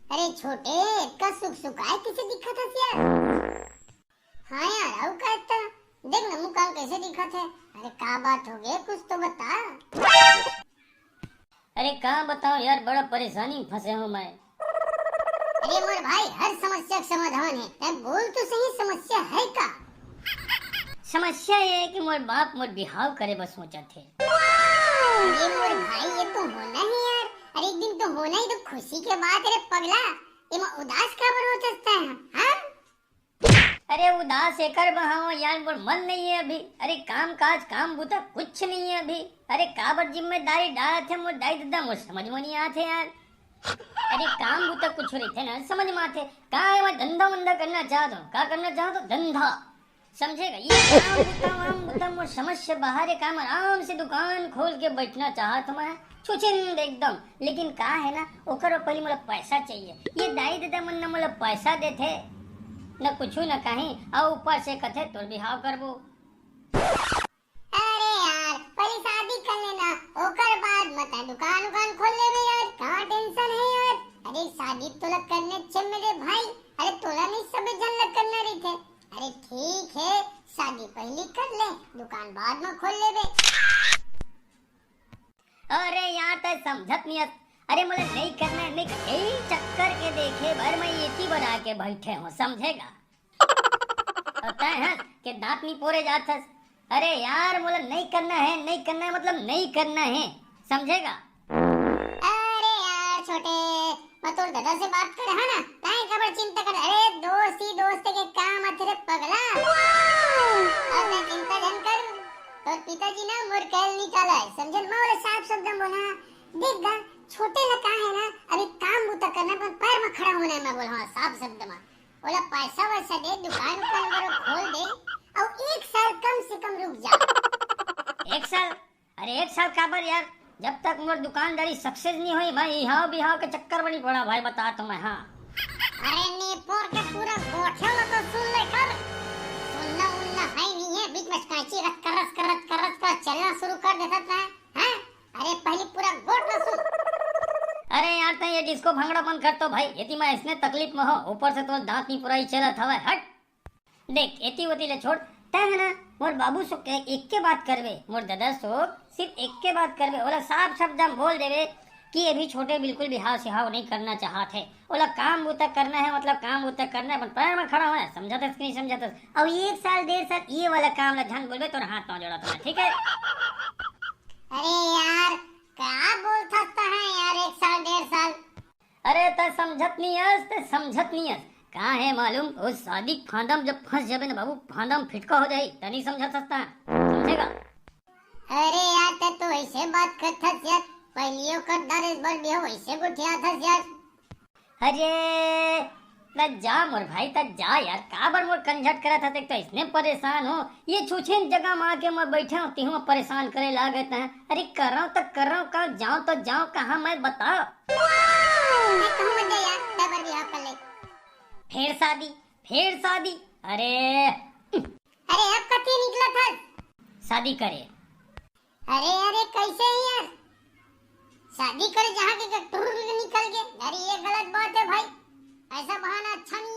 अरे छोटे इतना सुख सुखाए किसे दिखा था यार। हाँ यार आउ कहता देख ना मुकाम कैसे दिखा थे। अरे क्या बात हो गई कुछ तो बता। अरे कहाँ बताओ यार, बड़ा परेशानी में फंसे हूँ मैं। अरे मोर भाई हर समस्या का समाधान है, तब बोल तो सही समस्या है का। समस्या ये है कि मोर बाप मोर बिहाव करे बस सोचा थे। अरे मोर भाई ये तो होना ही यार। अरे एक दिन तो होना ही, तो खुशी के बात। अरे पगला ये उदास खबर हो सकता है। हाँ अरे उदास एकर बहाव यार, मोर मन नहीं है अभी। अरे काम काज काम बूता कुछ नहीं है अभी। अरे काबर जिम्मेदारी डाले थे मोर दाई दादा, मोर समझ में नहीं आते यार। अरे काम बूता कुछ रहते ना समझ में आते। का है मैं धंधा वंधा करना चाहता हूँ, का करना चाहता हूँ धंधा, समझेगा। ये काम बूता वाम बूता मोर समझ से बाहर है। काम आराम से दुकान खोल के बैठना चाहता हूँ मैं, छुचिंद एकदम। लेकिन का है ना ओकर पहले मोला पैसा चाहिए। ये दाई दादा मन न मोला पैसा देथे न कुछ न कहीं, और ऊपर से कथे तोर बिहाव करबो। अरे यार पहले शादी कर लेना, ओकर बाद मत दुकान खोल लेबे यार। कहाँ टेंशन है यार। अरे शादी तो लग करने छे मेरे भाई। अरे तोला नहीं सबे जन लग करना रही थे। अरे ठीक है शादी पहले कर ले, दुकान बाद में खोल लेबे। अरे यार तय समझत नहीं है। अरे मुझे नहीं करना है, नहीं यही चक्कर के देखे भर मैं इतनी बना के बैठे हूँ, समझेगा। होता है कि दांत नहीं पोरे जात है। अरे यार मुझे नहीं करना है, नहीं करना है मतलब नहीं करना है, समझेगा। अरे यार छोटे मैं तोर दादा से बात करे है ना, काहे खबर चिंता कर। अरे दोस्त ही दोस्त के काम अथरे पगला। अरे चिंता जन कर, तोर पिताजी ना मोर कहल निकाला है, समझल। मैं बोले साफ शब्द में बोला देख गा छोटे लगा है ना, अभी काम बूता करना पर पैर में खड़ा होना है। मैं बोला हाँ साफ शब्द में बोला पैसा वैसा दे, दुकान खोल दे और एक साल कम से कम रुक जा। एक साल? अरे एक साल काबर यार, जब तक मोर दुकानदारी सक्सेस नहीं हुई भाई यहाँ बिहाव के चक्कर में नहीं पड़ा भाई, बता तो मैं। हाँ अरे नेपोर के पूरा गोठे लो तो सुन ले कर। सुनना उनना है नहीं है, बीच में कांची करस चलना शुरू कर देता था। हाँ अरे पहले पूरा गोठ ना सुन। अरे यार तो ये डिस्को भंगड़ा बंद कर तो भाई, यदि मैं इसने तकलीफ में हो, ऊपर से तो दांत नहीं पूरा ही चलत हवा। हट देख एती वती ले छोड़ तय है ना। मोर बाबू सो एक के बात करवे, मोर दादा सो सिर्फ एक के बात करवे। ओला साफ शब्द हम बोल देवे कि ये भी छोटे बिल्कुल बिहाव सिहाव नहीं करना चाहते। ओला काम बूता करना है मतलब काम बूता करना है, पैर में खड़ा होना है, समझाते नहीं समझाते। अब एक साल डेढ़ साल ये वाला काम ला ध्यान बोलबे तो हाथ पाँव जोड़ा तुम्हें, ठीक है। अरे यार क्या बोल सकता है यार, एक साल डेढ़ साल। अरे त समझत नहीं है, समझत नहीं है। कहाँ है मालूम उस शादी फांदम जब फंस जाबे ना बाबू, फांदम फिटका हो जाए तनी समझ सकता है, समझेगा। अरे यार तो ऐसे बात करता यार, पहलियो कर दर इस बार भी हो ऐसे गुठिया था यार। अरे त जा मोर भाई त जा यार, काबर मोर कंझट करा था। तो इसने परेशान हो, ये छुछिन जगह में आके मैं बैठा हूँ तीहू परेशान करे लागत है। अरे कर रहा हूँ तो कर रहा हूँ, कहाँ जाऊँ तो जाऊँ कहाँ मैं बताओ। फिर शादी फिर शादी। अरे अब कथी निकला था शादी करे। अरे कैसे है यार शादी करे जहाँ के टूर निकल गए। अरे ये गलत बात है भाई, ऐसा बहाना अच्छा नहीं